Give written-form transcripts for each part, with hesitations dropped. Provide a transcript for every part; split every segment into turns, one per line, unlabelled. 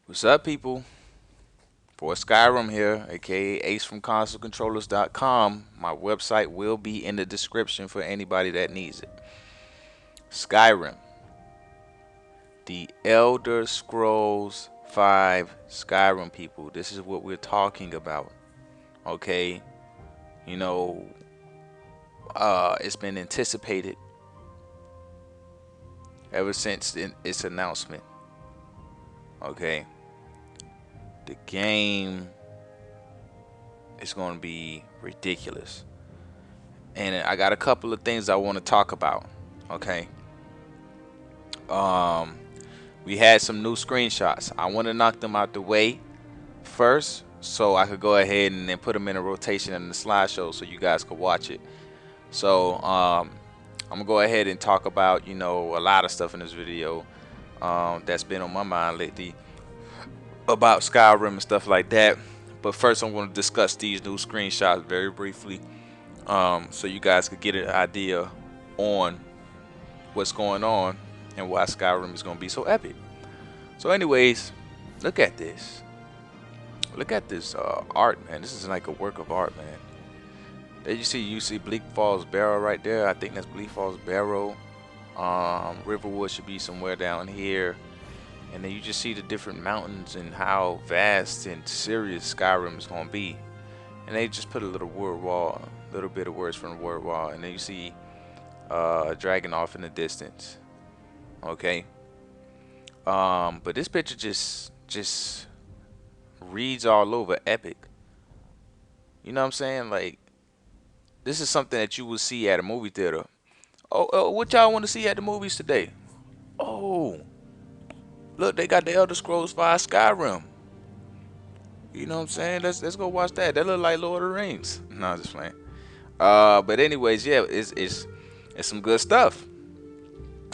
What's up, people? For Skyrim here, aka Ace from ConsoleControllers.com. My website will be in the description for anybody that needs it. Skyrim, the Elder Scrolls 5 Skyrim, people. This is what we're talking about. Okay, you know, it's been anticipated ever since its announcement. Okay, the game is going to be ridiculous. And I got a couple of things I want to talk about. Okay. Um, we had some new screenshots. I want to knock them out the way first, so I could go ahead and then put them in a rotation in the slideshow, so you guys could watch it. So I'm gonna go ahead and talk about a lot of stuff in this video that's been on my mind lately about Skyrim and stuff like that. But first, I'm going to discuss these new screenshots very briefly, so you guys could get an idea on what's going on and why Skyrim is going to be so epic. So anyways, look at this. Look at this art, man. This is like a work of art, man. There you see Bleak Falls Barrow right there. I think that's Bleak Falls Barrow. Riverwood should be somewhere down here. And then you just see the different mountains and how vast and serious Skyrim is going to be. And they just put a little word wall, a little bit of words from the word wall. And then you see a dragon off in the distance. Okay. But this picture just reads all over epic. You know what I'm saying? Like, this is something that you will see at a movie theater. Oh, what y'all want to see at the movies today? Oh, look, they got the Elder Scrolls 5 Skyrim. You know what I'm saying? Let's go watch that. That look like Lord of the Rings. No, I'm just playing. But anyways, yeah, it's some good stuff.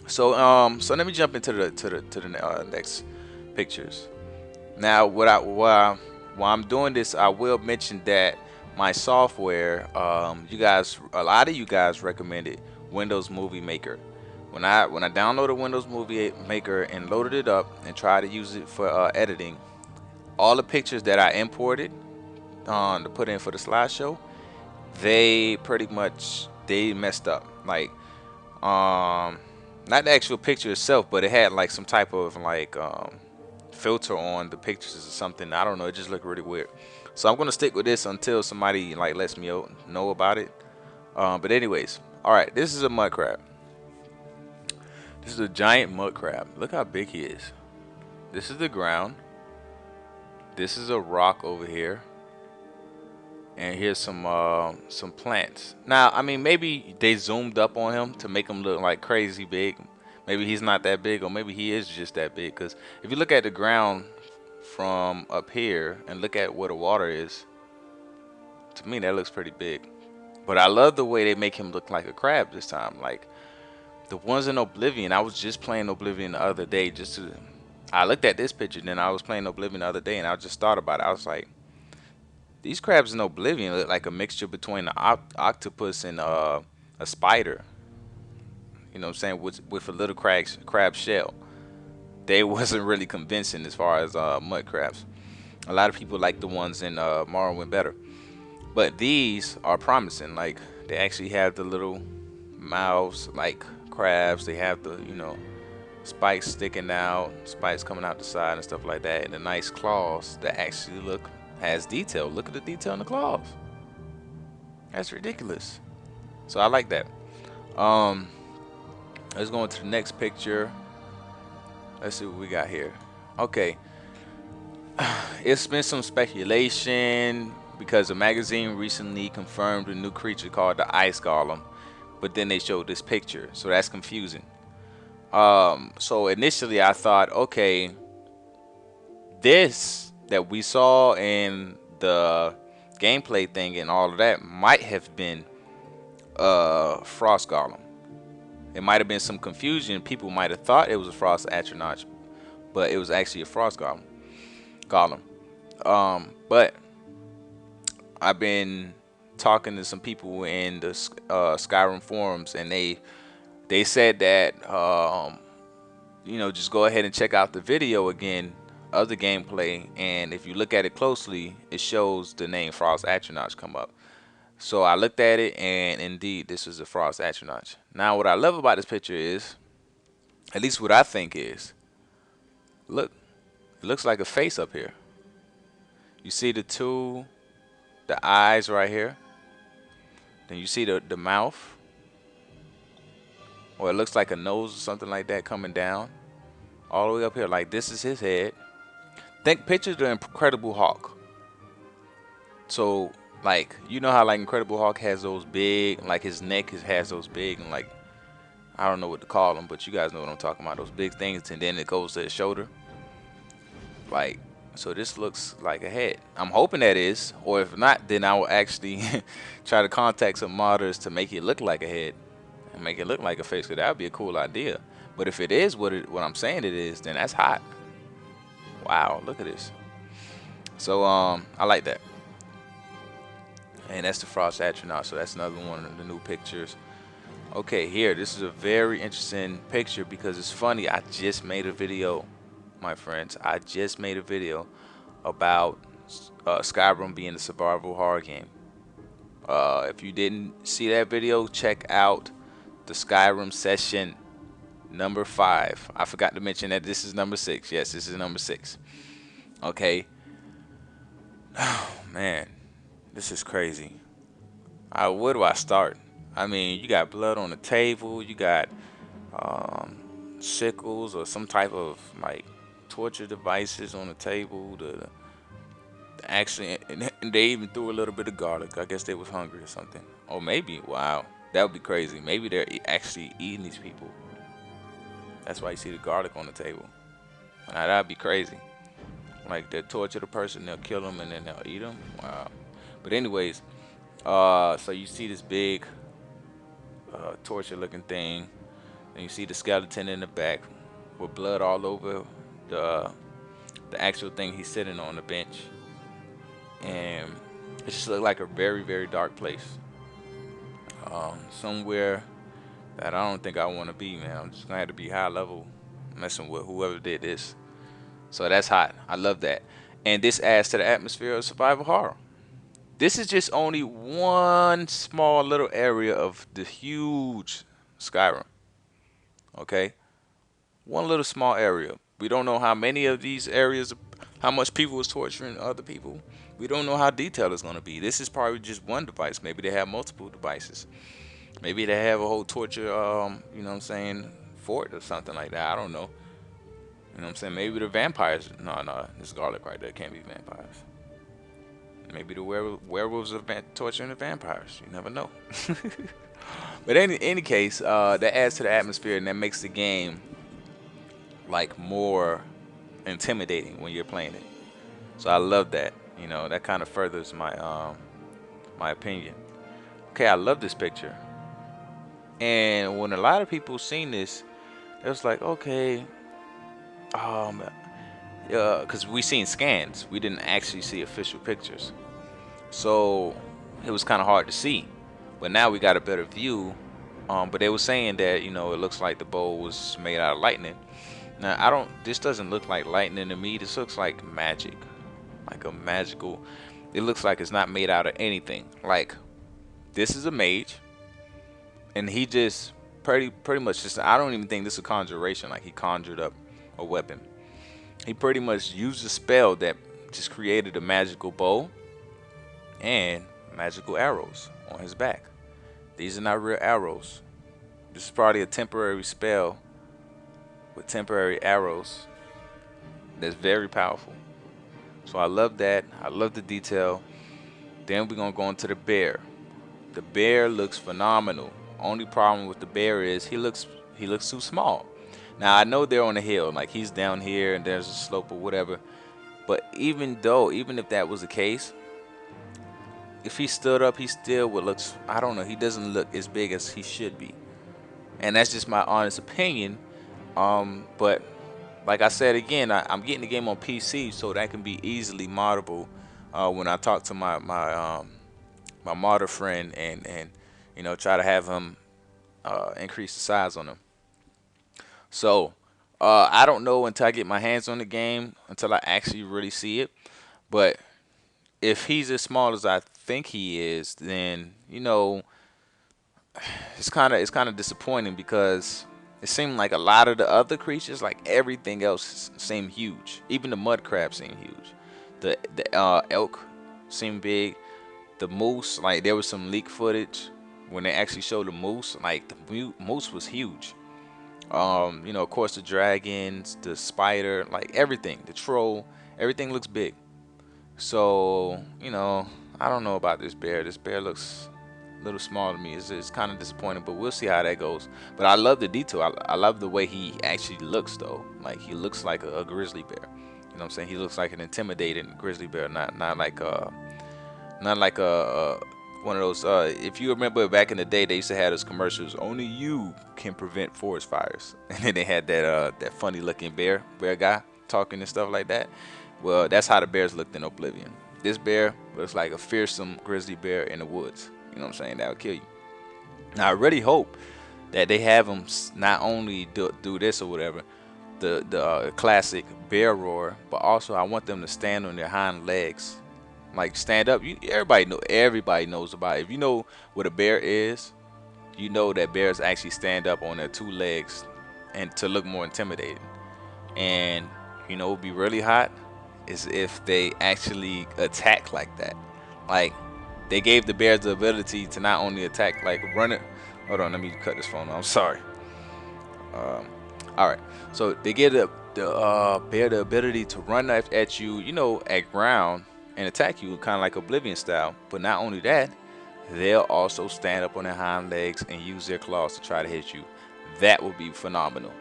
So let me jump into the next pictures. Now, while I'm doing this, I will mention that my software, a lot of you guys recommended Windows Movie Maker. When I downloaded Windows Movie Maker and loaded it up and tried to use it for editing, all the pictures that I imported to put in for the slideshow, they pretty much messed up. Like, not the actual picture itself, but it had like some type of like filter on the pictures or something. I don't know. It just looked really weird. So I'm gonna stick with this until somebody like lets me know about it. But anyways, all right. This is a mud crab. This is a giant mud crab. Look how big he is. This is the ground. This is a rock over here. And here's some plants. Now, I mean, maybe they zoomed up on him to make him look like crazy big. Maybe he's not that big, or maybe he is just that big. Because if you look at the ground from up here and look at where the water is, to me that looks pretty big. But I love the way they make him look like a crab this time. Like the ones in Oblivion, I was just playing Oblivion the other day. I looked at this picture, and then I was playing Oblivion the other day, and I just thought about it. I was like, these crabs in Oblivion look like a mixture between an octopus and a spider. You know what I'm saying? With a little crab shell. They wasn't really convincing as far as mud crabs. A lot of people like the ones in Morrowind better. But these are promising. Like, they actually have the little mouths like crabs. They have the, spikes sticking out, spikes coming out the side and stuff like that. And the nice claws that actually has detail. Look at the detail in the claws. That's ridiculous. So I like that. Let's go into the next picture. Let's see what we got here. Okay. It's been some speculation because a magazine recently confirmed a new creature called the Ice Golem, but then they showed this picture, so that's confusing. So initially I thought, okay, this that we saw in the gameplay thing and all of that might have been Frost Golem. It might have been some confusion. People might have thought it was a Frost Atronach, but it was actually a Frost Golem. But I've been talking to some people in the Skyrim forums, and they said that just go ahead and check out the video again other gameplay, and if you look at it closely, it shows the name Frost Atronach come up. So I looked at it, and indeed, this is a Frost Atronach. Now, what I love about this picture is, at least what I think is, look, it looks like a face up here. You see the eyes right here. Then you see the mouth, or it looks like a nose or something like that coming down all the way up here. Like this is his head. Picture the Incredible Hulk. So like you know how like Incredible Hulk has those big, like his neck has those big, and like I don't know what to call them, but you guys know what I'm talking about. Those big things, and then it goes to his shoulder. Like so, this looks like a head. I'm hoping that is, or if not, then I will actually try to contact some modders to make it look like a head and make it look like a face. Cause that would be a cool idea. But if it is what I'm saying it is, then that's hot. Wow, look at this. So I like that. And that's the Frost Atronach. So that's another one of the new pictures. Okay, here, this is a very interesting picture because it's funny. I just made a video, my friends. I just made a video about Skyrim being a survival horror game. If you didn't see that video, check out the Skyrim session number 5. I forgot to mention that this is number 6. Yes, this is number 6. Okay. Oh, man. This is crazy. Where do I start? I mean, you got blood on the table. You got sickles or some type of like torture devices on the table. Actually, and they even threw a little bit of garlic. I guess they was hungry or something. Or maybe, wow, that would be crazy. Maybe they're actually eating these people. That's why you see the garlic on the table. Now that'd be crazy. Like they torture the person, they'll kill them, and then they'll eat them. Wow. But anyways, so you see this big torture-looking thing, and you see the skeleton in the back with blood all over the actual thing he's sitting on the bench, and it just looked like a very, very dark place. Somewhere that I don't think I want to be, man. I'm just gonna have to be high level messing with whoever did this. So that's hot. I love that. And this adds to the atmosphere of survival horror. This is just only one small little area of the huge Skyrim. Okay? One little small area. We don't know how many of these areas, how much people is torturing other people. We don't know how detailed it's going to be. This is probably just one device. Maybe they have multiple devices. Maybe they have a whole torture, you know what I'm saying, fort or something like that. I don't know. You know what I'm saying? Maybe the vampires. No, this garlic right there can't be vampires. Maybe the werewolves are torturing the vampires. You never know. But in any case, that adds to the atmosphere and that makes the game like more intimidating when you're playing it. So I love that. You know, that kind of furthers my my opinion. Okay, I love this picture. And when a lot of people seen this, it was like, okay, because we seen scans, we didn't actually see official pictures, so it was kind of hard to see. But now we got a better view. But they were saying that it looks like the bow was made out of lightning. Now I don't. This doesn't look like lightning to me. This looks like magic, like a magical. It looks like it's not made out of anything. Like this is a mage, and he just pretty much just. I don't even think this is a conjuration. Like he conjured up a weapon. He pretty much used a spell that just created a magical bow and magical arrows on his back. These are not real arrows. This is probably a temporary spell with temporary arrows that's very powerful. So I love that. I love the detail. Then we're going to go into the bear. The bear looks phenomenal. Only problem with the bear is he looks too small. Now I know they're on a hill, like he's down here and there's a slope or whatever. But even if that was the case, if he stood up, he still would look. I don't know. He doesn't look as big as he should be, and that's just my honest opinion. But like I said again, I'm getting the game on PC, so that can be easily moddable. When I talk to my modder friend and try to have him increase the size on him. So I don't know until I get my hands on the game, until I actually really see it. But if he's as small as I think he is, then it's kind of disappointing because it seemed like a lot of the other creatures, like everything else, seemed huge. Even the mud crab seemed huge. The elk seemed big. The moose, like there was some leak footage when they actually showed the moose. Like the moose was huge. Of course the dragons, the spider, like everything, the troll, everything looks big. So, I don't know about this bear. This bear looks a little small to me. It's kind of disappointing, but we'll see how that goes. But I love the detail. I love the way he actually looks, though. Like he looks like a grizzly bear. You know what I'm saying? He looks like an intimidating grizzly bear, not like one of those. If you remember back in the day, they used to have those commercials. Only you can prevent forest fires, and then they had that funny looking bear guy talking and stuff like that. Well, that's how the bears looked in Oblivion. This bear looks like a fearsome grizzly bear in the woods. You know what I'm saying? That would kill you. Now, I really hope that they have them not only do this or whatever, the classic bear roar, but also I want them to stand on their hind legs, like stand up. Everybody knows about it. If you know what a bear is, you know that bears actually stand up on their two legs and to look more intimidating. And it would be really hot is if they actually attack like that. Like they gave the bears the ability to not only attack, like run it. Hold on, let me cut this phone off. I'm sorry. Um, all right, so they give the bear the ability to run at you, at ground and attack you, kind of like Oblivion style. But not only that, they'll also stand up on their hind legs and use their claws to try to hit you. That would be phenomenal.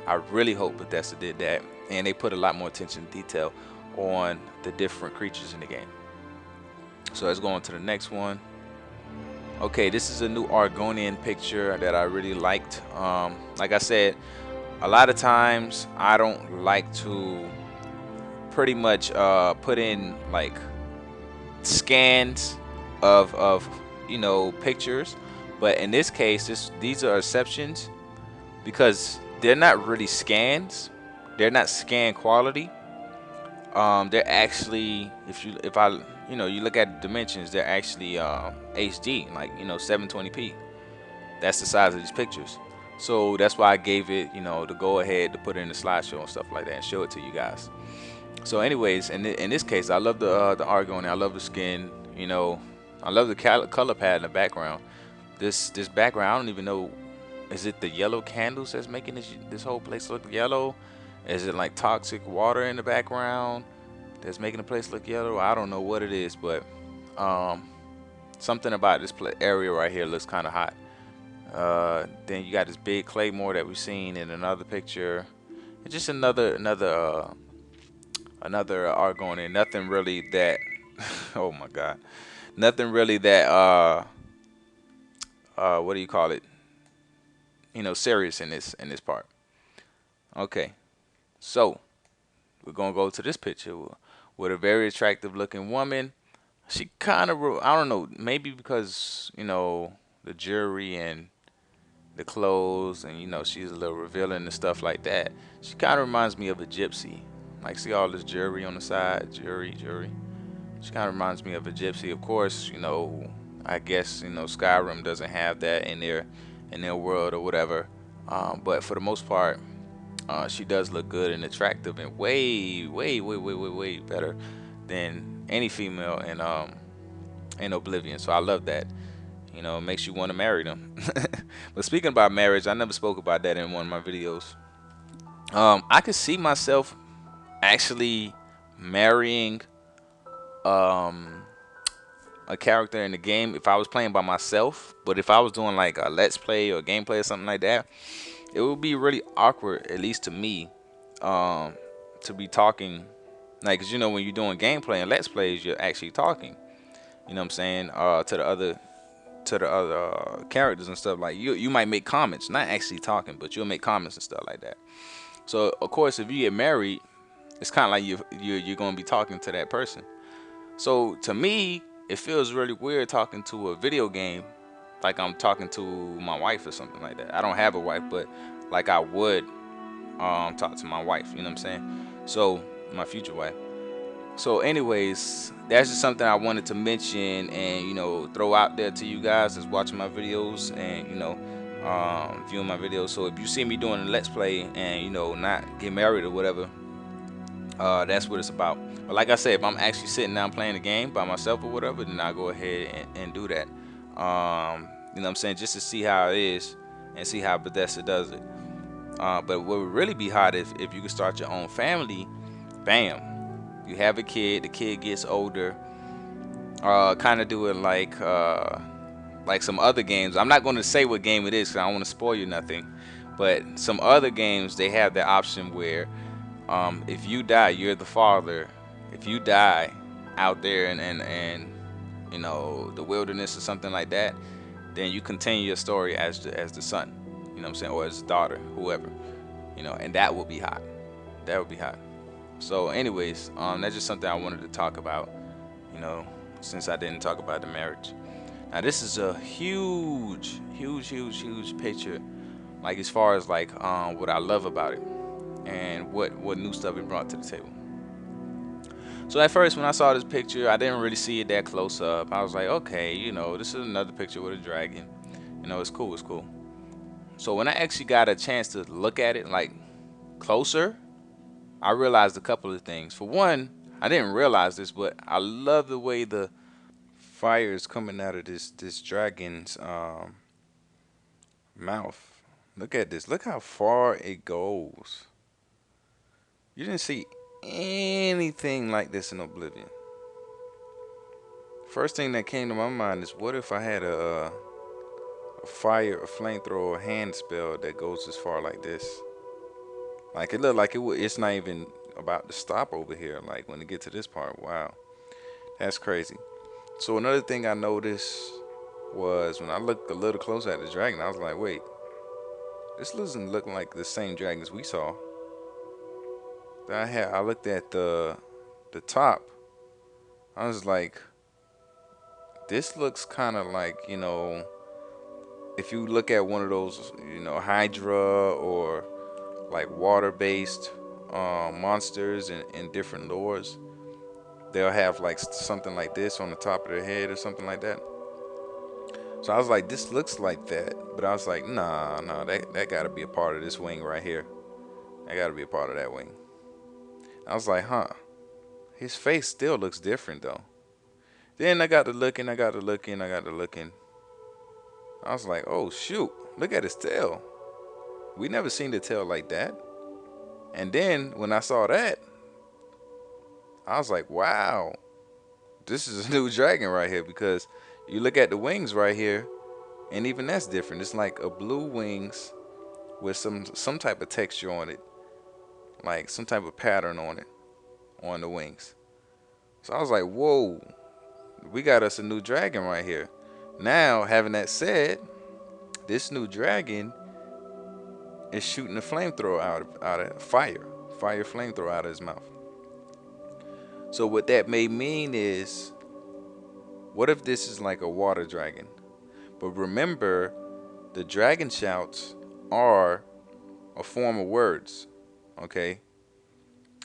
I really hope Bethesda did that, and they put a lot more attention to detail on the different creatures in the game. So let's go on to the next one. Okay, this is a new Argonian picture that I really liked. Like I said, a lot of times I don't like to pretty much put in like scans of pictures, but in this case, these are exceptions because they're not really scans. They're not scan quality. They're actually, if I you look at the dimensions, they're actually HD, like 720p. That's the size of these pictures. So that's why I gave it the go ahead to put it in the slideshow and stuff like that and show it to you guys. So anyways, in this case, I love the Argon. I love the skin. I love the color pad in the background. This background, I don't even know. Is it the yellow candles that's making this whole place look yellow? Is it like toxic water in the background that's making the place look yellow? I don't know what it is, but something about this area right here looks kind of hot. Then you got this big claymore that we've seen in another picture. It's just another Argonian. Nothing really that. Oh my God. Nothing really that. What do you call it? Serious in this part. Okay. So we're gonna go to this picture with a very attractive looking woman. She kind of, I don't know, maybe because the jewelry and the clothes, and she's a little revealing and stuff like that. She kind of reminds me of a gypsy. Like, see all this jewelry on the side, jewelry. She kind of reminds me of a gypsy. Of course, I guess Skyrim doesn't have that in their world or whatever. But for the most part, she does look good and attractive and way, way, way, way, way, way better than any female in Oblivion. So I love that. It makes you want to marry them. But speaking about marriage, I never spoke about that in one of my videos. I could see myself actually marrying a character in the game if I was playing by myself. But if I was doing like a let's play or gameplay or something like that, it would be really awkward, at least to me, to be talking, like, 'cause when you're doing gameplay and let's plays, you're actually talking. You know what I'm saying? To the other characters and stuff. Like you might make comments, not actually talking, but you'll make comments and stuff like that. So of course, if you get married, it's kind of like you're gonna be talking to that person. So to me, it feels really weird talking to a video game like I'm talking to my wife or something like that. I don't have a wife, but like I would talk to my wife. You know what I'm saying? So my future wife. So, anyways, that's just something I wanted to mention and throw out there to you guys that's watching my videos and viewing my videos. So if you see me doing a let's play and not get married or whatever, that's what it's about. But like I said, if I'm actually sitting down playing the game by myself or whatever, then I'll go ahead and do that. You know what I'm saying? Just to see how it is and see how Bethesda does it. But what would really be hot if you could start your own family, bam. You have a kid, the kid gets older. Kind of do it like some other games. I'm not going to say what game it is because I don't want to spoil you nothing. But some other games they have the option where if you die, you're the father. If you die out there and the wilderness or something like that, then you continue your story as the son. You know what I'm saying, or as the daughter, whoever. And that would be hot. That would be hot. So, anyways, that's just something I wanted to talk about. Since I didn't talk about the marriage. Now, this is a huge picture. Like as far as like what I love about it and what new stuff it brought to the table. So at first when I saw this picture, I didn't really see it that close up. I was like, okay, this is another picture with a dragon. It's cool, it's cool. So when I actually got a chance to look at it like closer, I realized a couple of things. For one, I didn't realize this, but I love the way the fire is coming out of this dragon's mouth. Look at this. Look how far it goes. You didn't see anything like this in Oblivion. First thing that came to my mind is, what if I had a flamethrower hand spell that goes as far like this? Like it looked like it's not even about to stop over here. Like when it get to this part, wow, that's crazy. So another thing I noticed was when I looked a little closer at the dragon, I was like, wait, this doesn't look like the same dragons we saw. I looked at the top. I was like, this looks kind of like, if you look at one of those, Hydra or like water-based monsters in different lores, they'll have like something like this on the top of their head or something like that. So I was like, this looks like that, but I was like, nah, that got to be a part of this wing right here. That got to be a part of that wing. I was like, huh. His face still looks different though. Then I got to looking. I was like, oh shoot, look at his tail. We never seen the tail like that. And then when I saw that, I was like, wow, this is a new dragon right here, because you look at the wings right here, and even that's different. It's like a blue wings with some type of texture on it, like some type of pattern on it, on the wings. So I was like, whoa, we got us a new dragon right here. Now, having that said, this new dragon is shooting a flamethrower out of fire flamethrower out of his mouth. So what that may mean is, what if this is like a water dragon? But remember, the dragon shouts are a form of words. Okay.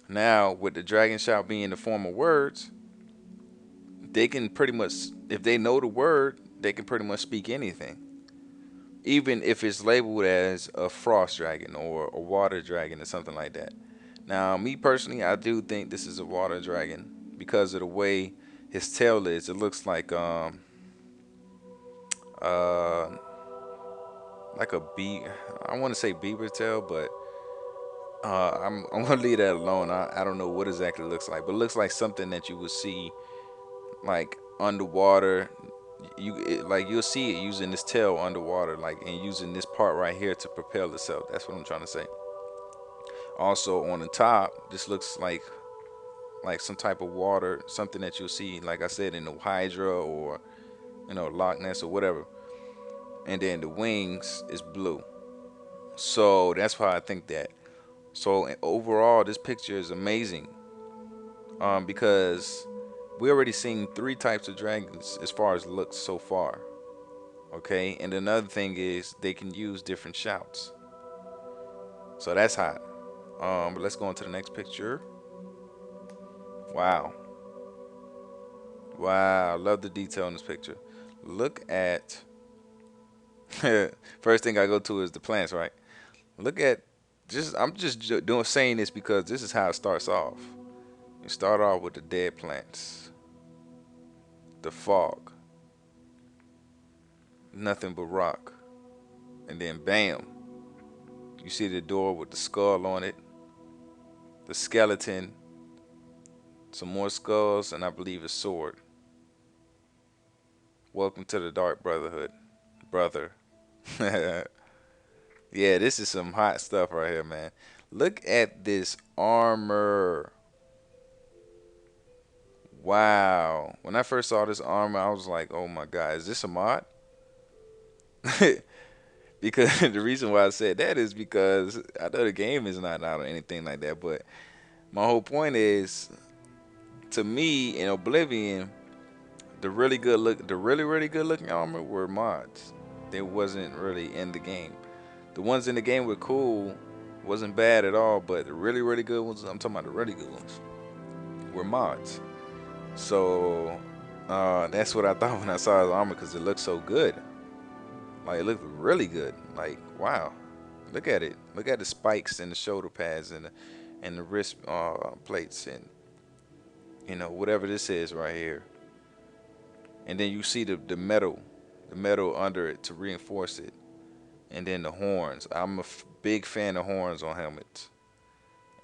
Now, with the dragon shout being the form of words, they can pretty much, if they know the word, they can pretty much speak anything. Even if it's labeled as a frost dragon or a water dragon or something like that. Now, me personally, I do think this is a water dragon because of the way his tail is. It looks like a bee. I want to say beaver tail, but I'm gonna leave that alone. I don't know what exactly it looks like, but it looks like something that you would see like underwater. You'll see it using this tail underwater, like, and using this part right here to propel itself. That's what I'm trying to say. Also on the top, this looks like some type of water, something that you'll see, like I said, in the Hydra or Loch Ness or whatever. And then the wings is blue. So that's why I think that. So overall, this picture is amazing. Because we already seen 3 types of dragons as far as looks so far. Okay, and another thing is they can use different shouts. So that's hot. But let's go on to the next picture. Wow. Wow. Love the detail in this picture. Look at first thing I go to is the plants, right? Look at just I'm just doing saying this because this is how it starts off. You start off with the dead plants, the fog, nothing but rock, and then bam, you see the door with the skull on it, the skeleton, some more skulls, and I believe a sword. Welcome to the Dark Brotherhood, brother. Yeah, this is some hot stuff right here, man. Look at this armor. Wow. When I first saw this armor, I was like, oh my God, is this a mod? Because the reason why I said that is because I know the game is not out or anything like that, but my whole point is, to me, in Oblivion, the really good looking armor were mods. They wasn't really in the game. The ones in the game were cool, wasn't bad at all, but the really good ones, I'm talking about the really good ones, were mods. So that's what I thought when I saw his armor because it looked so good. Like it looked really good. Like wow, look at it. Look at the spikes and the shoulder pads and the wrist plates and whatever this is right here. And then you see the metal under it to reinforce it. And then the horns. I'm a big fan of horns on helmets.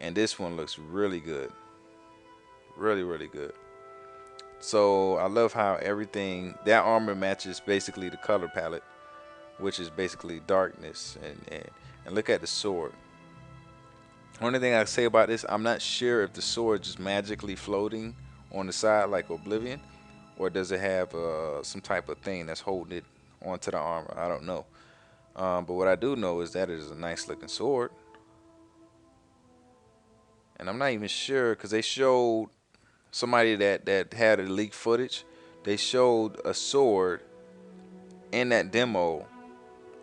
And this one looks really good. Really good. So I love how everything that armor matches basically the color palette, which is basically darkness. And look at the sword. Only thing I say about this, I'm not sure if the sword just magically floating on the side like Oblivion, or does it have some type of thing that's holding it onto the armor. I don't know. But what I do know is that it is a nice looking sword. And I'm not even sure because they showed somebody that had a leaked footage. They showed a sword in that demo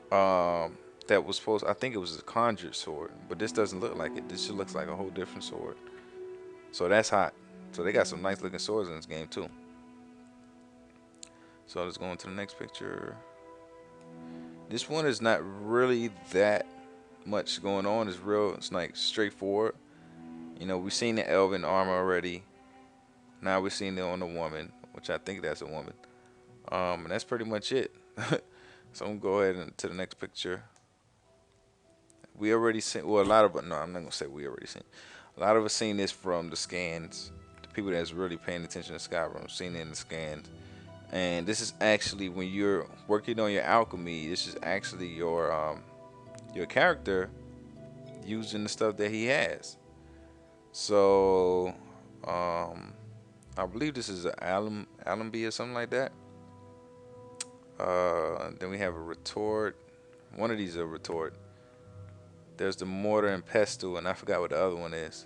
that was supposed. I think it was a conjured sword, but this doesn't look like it. This just looks like a whole different sword. So that's hot. So they got some nice looking swords in this game too. So let's go on to the next picture. This one is not really that much going on. It's like straightforward. We've seen the elven armor already. Now we're seeing it on the woman, which I think that's a woman. And that's pretty much it. So I'm gonna go ahead and to the next picture. We already seen, well, a lot of, no, I'm not gonna say we already seen. A lot of us seen this from the scans. The people that's really paying attention to Skyrim seen it in the scans. And this is actually when you're working on your alchemy. This is actually your character using the stuff that he has. So I believe this is an Allenby or something like that. Then we have a retort. One of these is a retort. There's the mortar and pestle, and I forgot what the other one is.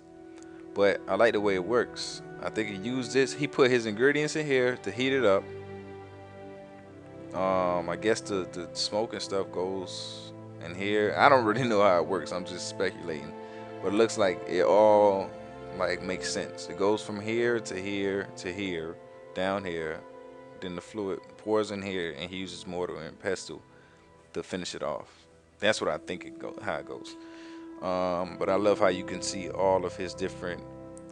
But I like the way it works. I think he used this. He put his ingredients in here to heat it up. I guess the smoke and stuff goes in here. I don't really know how it works. I'm just speculating. But it looks like it all like makes sense. It goes from here to here to here, down here. Then the fluid pours in here, and he uses mortar and pestle to finish it off. That's what I think how it goes. But I love how you can see all of his different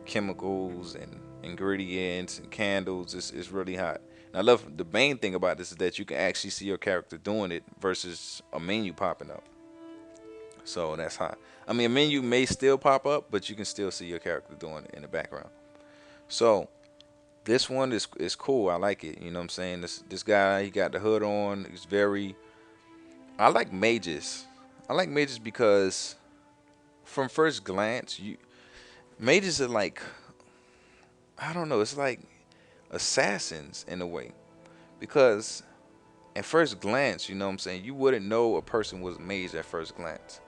chemicals and ingredients and candles. It's really hot. And I love the main thing about this is that you can actually see your character doing it versus a menu popping up. So that's hot. I mean, a menu may still pop up, but you can still see your character doing it in the background. So this one is cool. I like it. You know what I'm saying? This guy, he got the hood on. He's very. I like mages. I like mages because from first glance, mages are like, I don't know. It's like assassins in a way because at first glance, you know what I'm saying, you wouldn't know a person was a mage at first glance.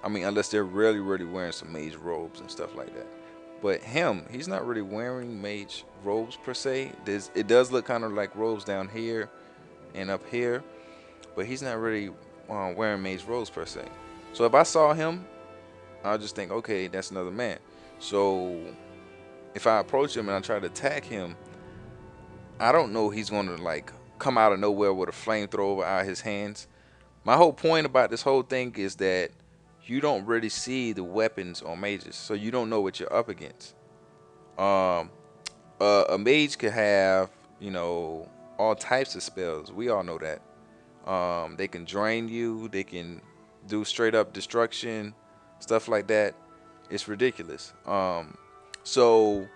I mean, unless they're really wearing some mage robes and stuff like that. But he's not really wearing mage robes per se. It does look kind of like robes down here and up here, but he's not really wearing mage robes per se. So if I saw him I'll just think, okay, that's another man. So if I approach him and I try to attack him, I don't know he's gonna like come out of nowhere with a flamethrower out of his hands. My whole point about this whole thing is that you don't really see the weapons on mages, so you don't know what you're up against. Um, a mage could have, you know, all types of spells. We all know that. They can drain you. They can do straight up destruction, stuff like that. It's ridiculous. So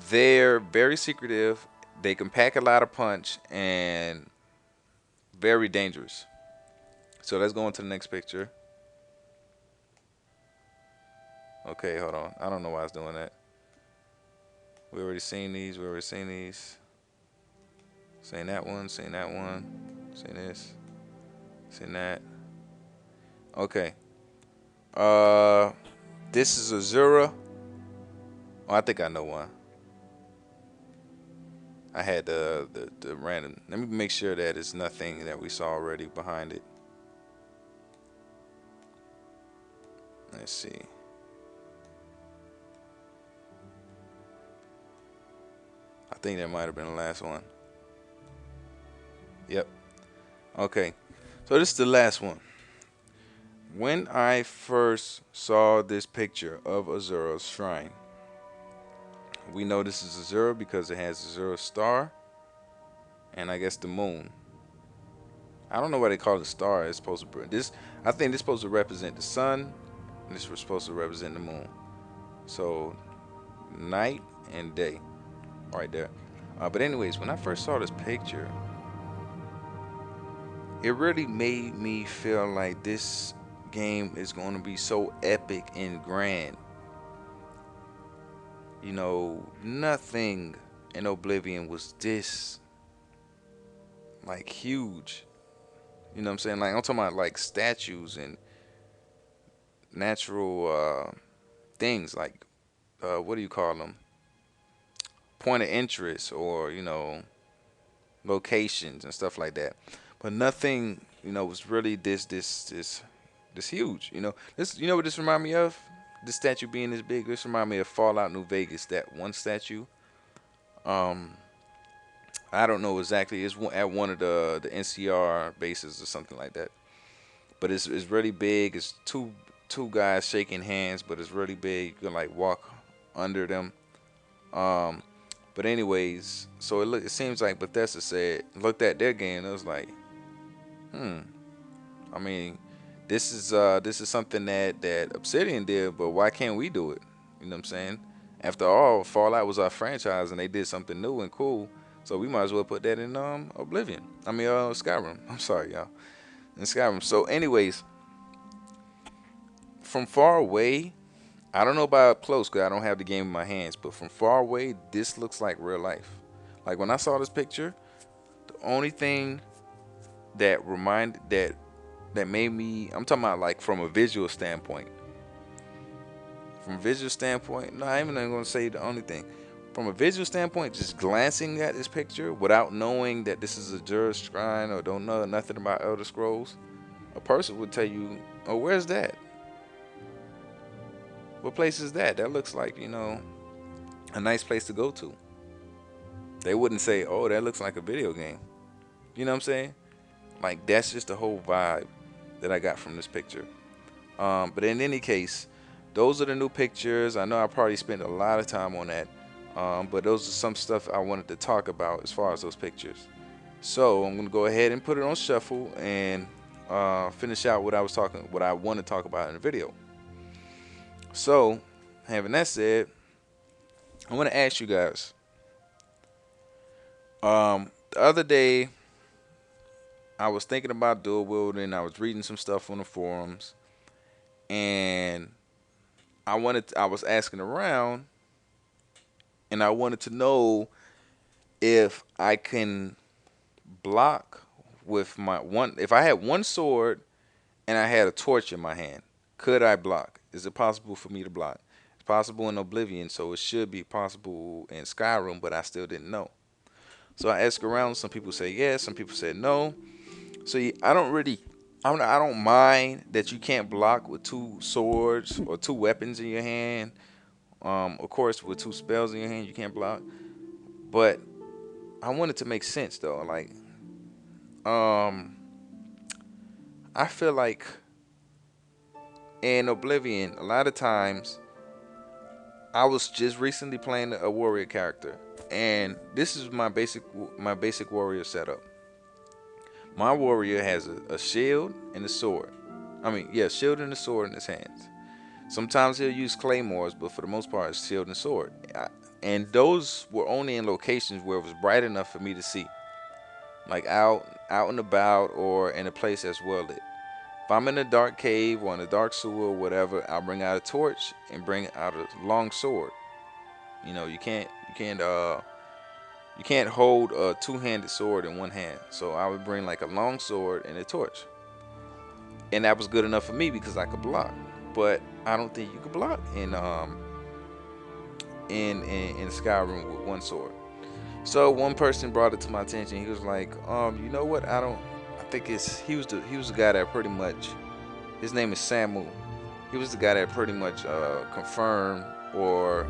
they're very secretive. They can pack a lot of punch and very dangerous. So let's go on to the next picture. Okay, hold on. I don't know why I was doing that. We already seen these. We already seen these. Seen that one. Seen that one. Seen this. Seen that. Okay. Uh, this is Azura. Oh, I think I know one. I had the random. Let me make sure that it's nothing that we saw already behind it. Let's see. I think that might have been the last one. Yep. Okay. So this is the last one. When I first saw this picture of Azura's shrine, we know this is Azura because it has Azura's star and I guess the moon. I don't know why they call it a star. It's supposed to be this. I think this is supposed to represent the sun, and this was supposed to represent the moon. So night and day, right there. But anyways, when I first saw this picture, it really made me feel like this game is going to be so epic and grand. You know, nothing in Oblivion was this like huge. You know what I'm saying? Like I'm talking about like statues and natural things like what do you call them? Point of interest or you know locations and stuff like that. But nothing, you know, was really this huge. You know, this you know what this remind me of? This statue being this big. This remind me of Fallout New Vegas. That one statue. Um, I don't know exactly. It's at one of the NCR bases or something like that. But it's really big. It's two guys shaking hands, but it's really big. You can like walk under them. Um, but anyways, so it seems like Bethesda said looked at their game and it was like, hmm. I mean, this is something that Obsidian did, but why can't we do it? You know what I'm saying? After all, Fallout was our franchise and they did something new and cool, so we might as well put that in Oblivion. I mean, Skyrim. I'm sorry, y'all. In Skyrim. So, anyways, from far away, I don't know about up close because I don't have the game in my hands, but from far away, this looks like real life. Like when I saw this picture, the only thing that made me, I'm talking about like from a visual standpoint. From a visual standpoint, no, I'm not even gonna say the only thing. From a visual standpoint, just glancing at this picture without knowing that this is a Jura shrine or don't know nothing about Elder Scrolls, a person would tell you, "Oh, where's that? What place is that? That looks like a nice place to go to." They wouldn't say, "Oh, that looks like a video game." You know what I'm saying? Like that's just the whole vibe that I got from this picture. But in any case, those are the new pictures. I know I probably spent a lot of time on that, but those are some stuff I wanted to talk about as far as those pictures. So I'm gonna go ahead and put it on shuffle and finish out what I want to talk about in the video. So, having that said, I want to ask you guys. The other day, I was thinking about dual wielding. I was reading some stuff on the forums, and I was asking around, and I wanted to know if I can block with my one. If I had one sword and I had a torch in my hand, could I block? Is it possible for me to block? It's possible in Oblivion, so it should be possible in Skyrim, but I still didn't know. So I asked around. Some people say yes, some people said no. So I don't really I don't mind that you can't block with two swords or two weapons in your hand. Of course, with two spells in your hand, you can't block. But I want it to make sense though. Like, um, I feel like in Oblivion, a lot of times I was just recently playing a warrior character, and this is my basic warrior setup. My warrior has a shield and a sword. I mean, yeah, shield and a sword in his hands. Sometimes he'll use claymores, but for the most part, it's shield and sword. And those were only in locations where it was bright enough for me to see, like out and about, or in a place that's well lit. If I'm in a dark cave or in a dark sewer or whatever, I'll bring out a torch and bring out a long sword. You know, you can't hold a two-handed sword in one hand. So I would bring like a long sword and a torch, and that was good enough for me because I could block. But I don't think you could block in Skyrim with one sword. So one person brought it to my attention. He was like, you know what? I think he was the guy that pretty much, his name is Samu. He was the guy that pretty much confirmed or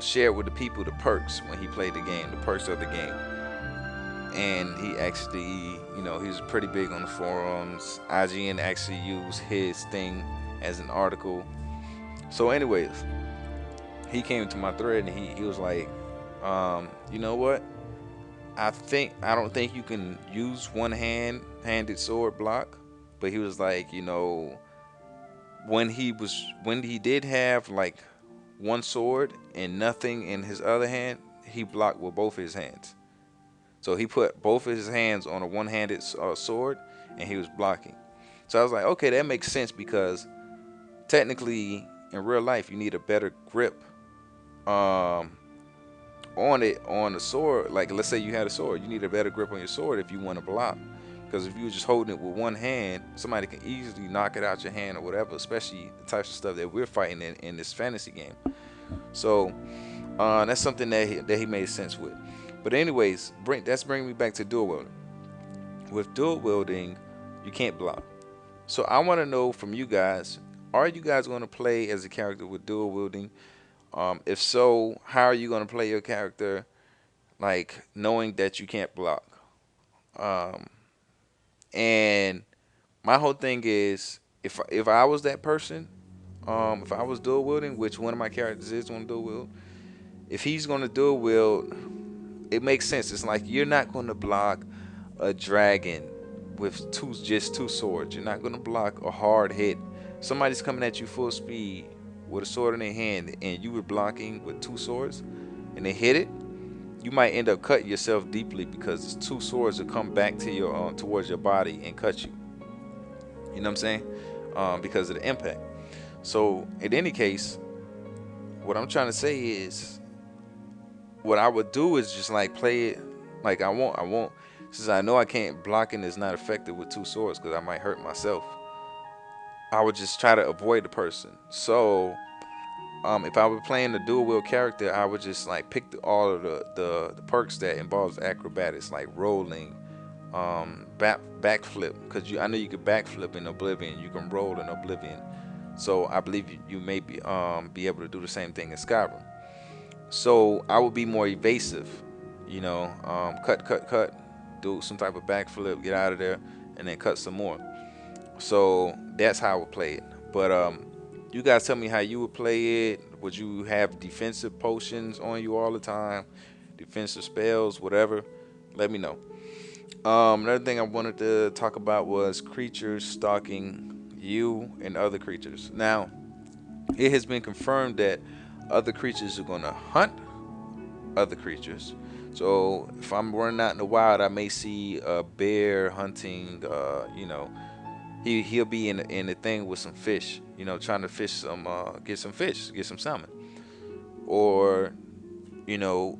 shared with the people the perks when he played the game, the perks of the game. And he actually, he was pretty big on the forums. IGN actually used his thing as an article. So anyways, he came to my thread and he was like, you know what? I don't think you can use handed sword block. But he was like, when he did have like one sword and nothing in his other hand, he blocked with both his hands. So he put both of his hands on a one-handed sword, and he was blocking. So I was like, okay, that makes sense because technically, in real life, you need a better grip on the sword. Like, let's say you had a sword, you need a better grip on your sword if you want to block. Because if you're just holding it with one hand, somebody can easily knock it out your hand or whatever, especially the types of stuff that we're fighting in this fantasy game. So that's something that he made sense with. But anyways, that's bringing me back to dual wielding. With dual wielding, you can't block. So I want to know from you guys, are you guys going to play as a character with dual wielding? If so, how are you going to play your character, like knowing that you can't block? Um, and my whole thing is, if I was that person, if I was dual wielding, which one of my characters is going to dual wield, if he's going to dual wield, it makes sense. It's like you're not going to block a dragon with just two swords. You're not going to block a hard hit. Somebody's coming at you full speed with a sword in their hand, and you were blocking with two swords, and they hit it. You might end up cutting yourself deeply because two swords will come back to your towards your body and cut you. You know what I'm saying? Because of the impact. So in any case, what I'm trying to say is, what I would do is just like play it like I won't, since I know I can't, blocking is not effective with two swords because I might hurt myself. I would just try to avoid the person. So if I were playing a dual wield character, I would just like pick all of the perks that involves acrobatics, like rolling, backflip, because I know you can backflip in Oblivion, you can roll in Oblivion. So I believe you may be able to do the same thing in Skyrim. So I would be more evasive, cut, do some type of backflip, get out of there, and then cut some more. So that's how I would play it. But you guys tell me how you would play it. Would you have defensive potions on you all the time, defensive spells, whatever? Let me know. Another thing I wanted to talk about was creatures stalking you and other creatures. Now, it has been confirmed that other creatures are going to hunt other creatures. So if I'm running out in the wild, I may see a bear hunting. He'll be in the thing with some fish. Trying to fish get some fish, get some salmon. Or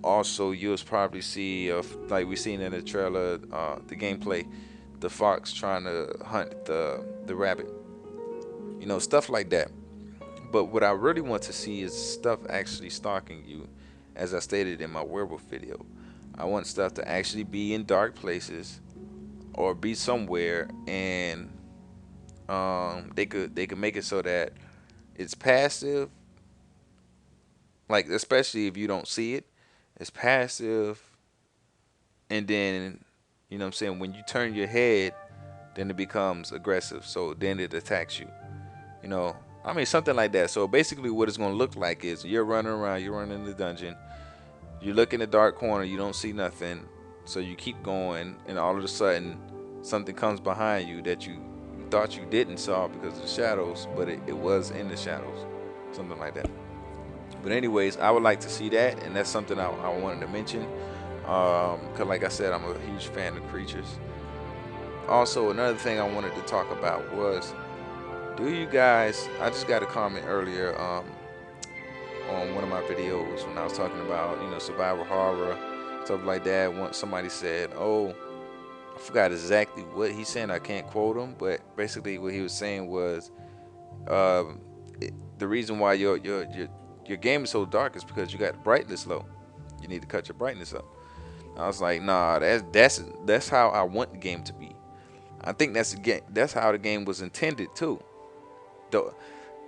also you'll probably see like we seen in the trailer, the gameplay, the fox trying to hunt the rabbit. Stuff like that. But what I really want to see is stuff actually stalking you, as I stated in my werewolf video. I want stuff to actually be in dark places, or be somewhere, and they could make it so that it's passive, like especially if you don't see it, it's passive, and then you know what I'm saying, when you turn your head, then it becomes aggressive. So then it attacks you. You know, I mean something like that. So basically, what it's gonna look like is you're running around, you're running in the dungeon, you look in the dark corner, you don't see nothing, so you keep going, and all of a sudden, something comes behind you that you thought you didn't saw because of the shadows, but it was in the shadows, something like that. But anyways, I would like to see that, and that's something I wanted to mention. Cause like I said, I'm a huge fan of creatures. Also, another thing I wanted to talk about was, do you guys? I just got a comment earlier on one of my videos when I was talking about survival horror, stuff like that. Once somebody said, "Oh, I forgot exactly what he said. I can't quote him, but basically what he was saying was, um, the reason why your game is so dark is because you got the brightness low. You need to cut your brightness up." I was like, "Nah, that's how I want the game to be. I think that's how the game was intended too." Though,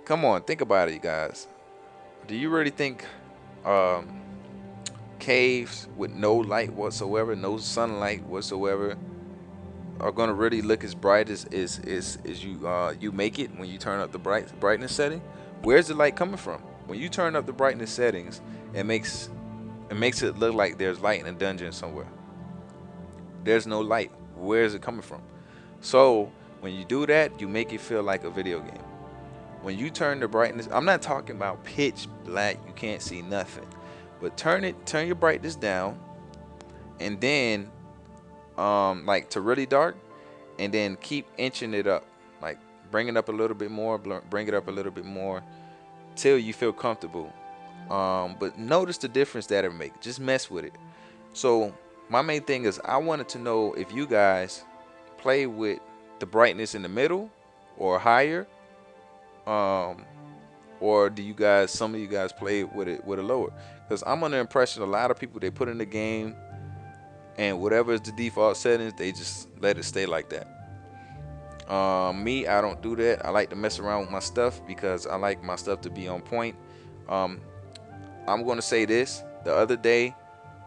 come on, think about it, you guys. Do you really think um, caves with no light whatsoever, no sunlight whatsoever, are gonna really look as bright as you make it when you turn up the brightness setting? Where's the light coming from? When you turn up the brightness settings, it makes it look like there's light in a dungeon somewhere. There's no light. Where is it coming from? So when you do that, you make it feel like a video game. When you turn the brightness, I'm not talking about pitch black, you can't see nothing, but turn your brightness down, and then like to really dark, and then keep inching it up, like bring it up a little bit more, bring it up a little bit more till you feel comfortable. But notice the difference that it makes. Just mess with it. So my main thing is I wanted to know if you guys play with the brightness in the middle or higher, um, or do you guys, some of you guys play with it with a lower? Because I'm under the impression a lot of people, they put in the game, and whatever is the default settings, they just let it stay like that. Me, I don't do that. I like to mess around with my stuff because I like my stuff to be on point. Um, I'm gonna say this: the other day,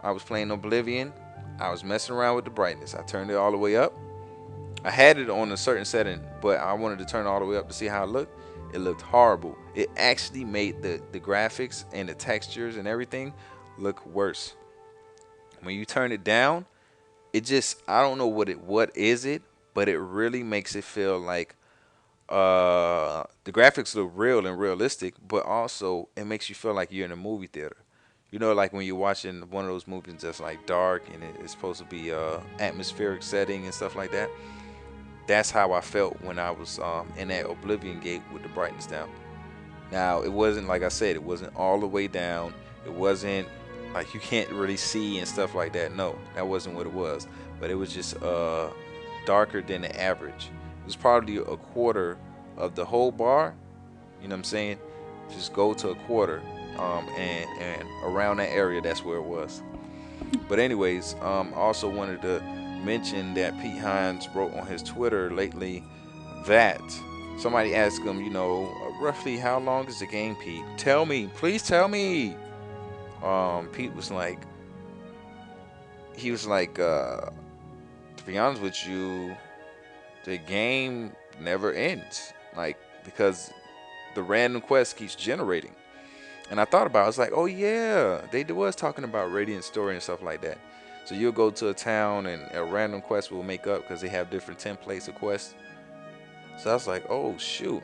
I was playing Oblivion. I was messing around with the brightness. I turned it all the way up. I had it on a certain setting, but I wanted to turn it all the way up to see how it looked. It looked horrible. It actually made the graphics and the textures and everything look worse. When you turn it down, it just, I don't know what is it, but it really makes it feel like the graphics look real and realistic, but also it makes you feel like you're in a movie theater. You know, like when you're watching one of those movies that's like dark and it's supposed to be atmospheric setting and stuff like that. That's how I felt when I was in that Oblivion gate with the brightness down. Now, it wasn't, like I said, it wasn't all the way down. It wasn't like you can't really see and stuff like that. No, that wasn't what it was. But it was just darker than the average. It was probably a quarter of the whole bar. You know what I'm saying? Just go to a quarter, and around that area, that's where it was. But anyways, I also wanted to mention that Pete Hines wrote on his Twitter lately that somebody asked him, roughly how long is the game, Pete? Tell me, please tell me. Pete was like, to be honest with you, the game never ends, like, because the random quest keeps generating. And I thought about it, I was like, oh yeah, they was talking about Radiant Story and stuff like that. So you'll go to a town and a random quest will make up because they have different templates of quests. So I was like, oh shoot.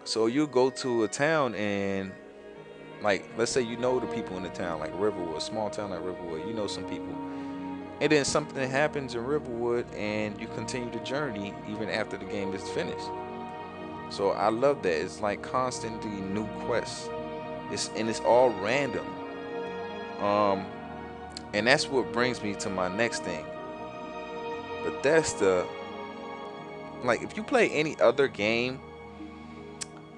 So you go to a town and, like, let's say you know the people in the town, like Riverwood, a small town like Riverwood, you know some people. And then something happens in Riverwood and you continue the journey even after the game is finished. So I love that. It's like constantly new quests. It's all random. Um and that's what brings me to my next thing. Bethesda, like if you play any other game,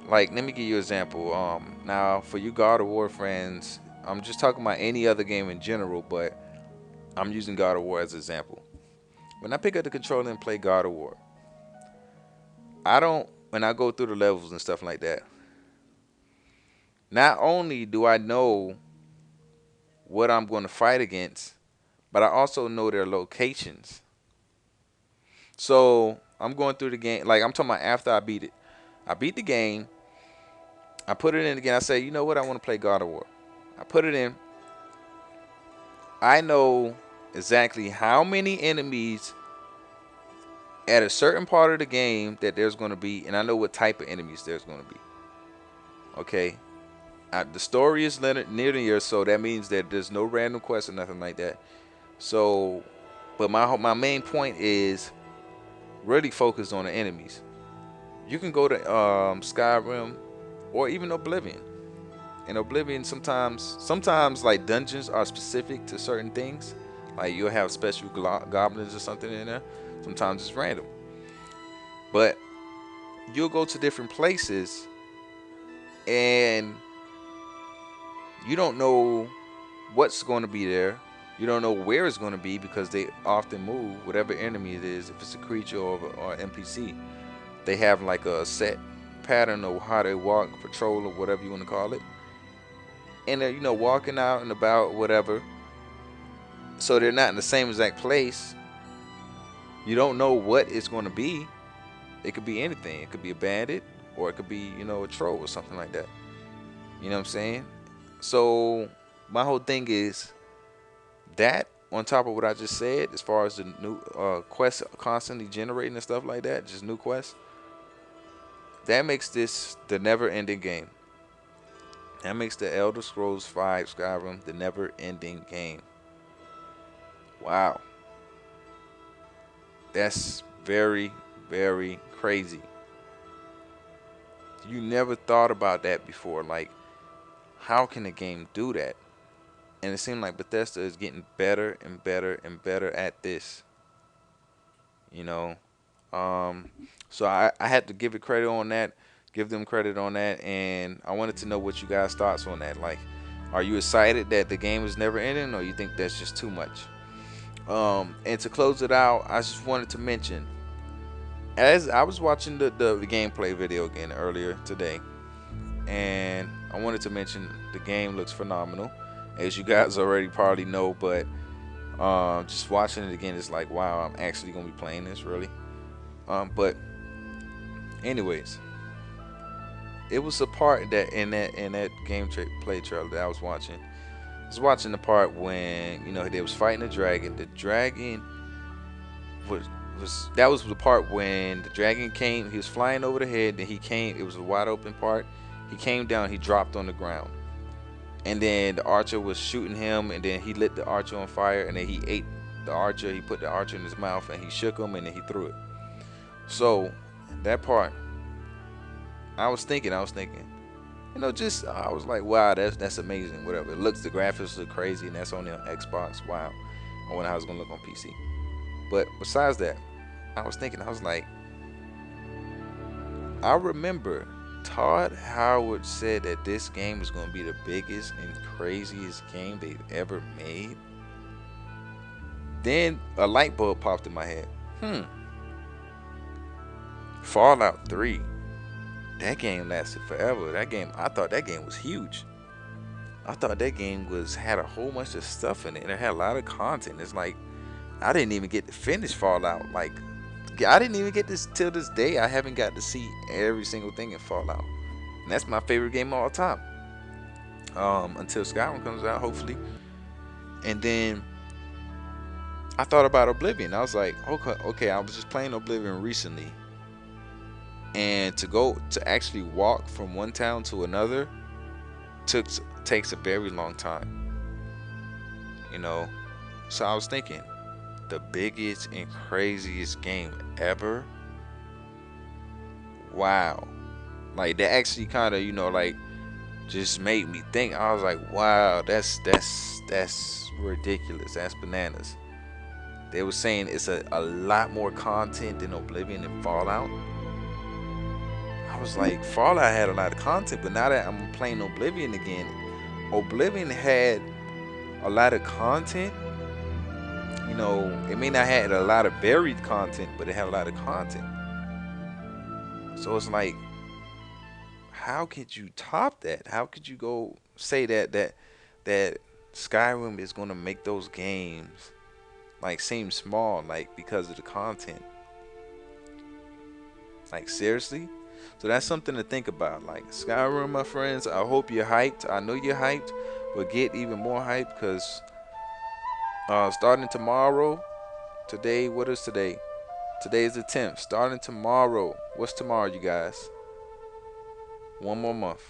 like let me give you an example. Now for you God of War friends, I'm just talking about any other game in general, but I'm using God of War as an example. when I pick up the controller and play God of War, I don't, when I go through the levels and stuff like that, not only do I know what I'm going to fight against, but I also know their locations. So I'm going through the game, like I'm talking about after I beat it. I beat the game, I put it in again, I say, you know what, I want to play God of War. I put it in, I know exactly how many enemies at a certain part of the game that there's going to be, and I know what type of enemies there's going to be. Okay, the story is linear, so that means that there's no random quests or nothing like that. So, but my main point is really focused on the enemies. You can go to Skyrim or even Oblivion. In Oblivion, sometimes like dungeons are specific to certain things. Like you'll have special goblins or something in there. Sometimes it's random. But you'll go to different places and you don't know what's going to be there. You don't know where it's going to be because they often move, whatever enemy it is, if it's a creature or NPC. They have like a set pattern of how they walk, patrol, or whatever you want to call it. And they're, walking out and about, whatever. So they're not in the same exact place. You don't know what it's going to be. It could be anything. It could be a bandit, or it could be, a troll or something like that. You know what I'm saying? So my whole thing is that on top of what I just said, as far as the new quests constantly generating and stuff like that, just new quests, that makes this the never-ending game. That makes the Elder Scrolls V Skyrim the never-ending game. Wow. That's very, very crazy. You never thought about that before. Like, how can a game do that? And it seemed like Bethesda is getting better and better and better at this. So I had to give it credit on that, give them credit on that, and I wanted to know what you guys' thoughts on that. Like, are you excited that the game is never ending, or you think that's just too much? And to close it out, I just wanted to mention, as I was watching the gameplay video again earlier today, and I wanted to mention the game looks phenomenal, as you guys already probably know, but just watching it again, it's like, wow, I'm actually gonna be playing this, really. But anyways, it was a part that in that gameplay trailer that I was watching. I was watching the part when they was fighting the dragon. The dragon was that was the part when the dragon came. He was flying over the head. Then he came. It was a wide open part. He came down. He dropped on the ground. And then the archer was shooting him. And then he lit the archer on fire. And then he ate the archer. He put the archer in his mouth. And he shook him. And then he threw it. So that part, I was thinking. I was like, wow, that's amazing. Whatever. The graphics look crazy. And that's only on Xbox. Wow. I wonder how it's gonna look on PC. But besides that, I was thinking, I was like, I remember Todd Howard said that this game is going to be the biggest and craziest game they've ever made. Then a light bulb popped in my head. Fallout 3. That game lasted forever. I thought that game was huge. I thought that game had a whole bunch of stuff in it, and it had a lot of content. It's like, I didn't even get to finish Fallout. Like, I didn't even get this till this day. I haven't got to see every single thing in Fallout. And that's my favorite game of all time. Until Skyrim comes out, hopefully. And then I thought about Oblivion. I was like, okay, I was just playing Oblivion recently. And to actually walk from one town to another takes a very long time. So I was thinking, the biggest and craziest game ever. Wow. Like, that actually kind of, like, just made me think. I was like, wow, that's ridiculous. That's bananas. They were saying it's a lot more content than Oblivion and Fallout. I was like, Fallout had a lot of content, but now that I'm playing Oblivion again, Oblivion had a lot of content, you know, it may not have a lot of buried content, but it had a lot of content. So it's like, how could you top that? How could you go say that Skyrim is gonna make those games like seem small, like because of the content? Like seriously? So that's something to think about. Like Skyrim, my friends, I hope you're hyped. I know you're hyped, but get even more hyped because starting tomorrow, today, what is today? Today is the 10th. Starting tomorrow, what's tomorrow, you guys? One more month.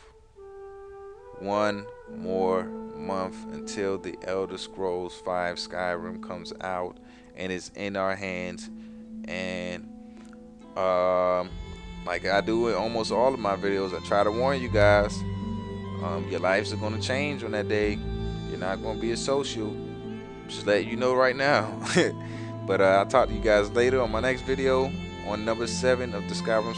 One more month until the Elder Scrolls 5 Skyrim comes out and is in our hands. And like I do in almost all of my videos, I try to warn you guys. Your lives are gonna change on that day. You're not gonna be a social. Just let you know right now. But I'll talk to you guys later on my next video on number 7 of the Skyrim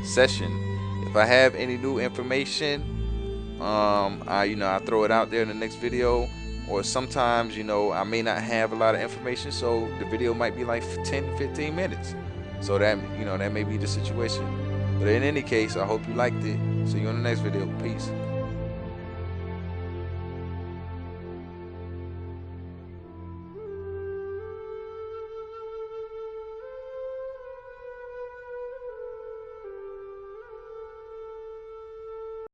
session. If I have any new information, I throw it out there in the next video. Or sometimes, I may not have a lot of information, so the video might be like 10-15 minutes. So that may be the situation. But in any case, I hope you liked it. See you on the next video. Peace.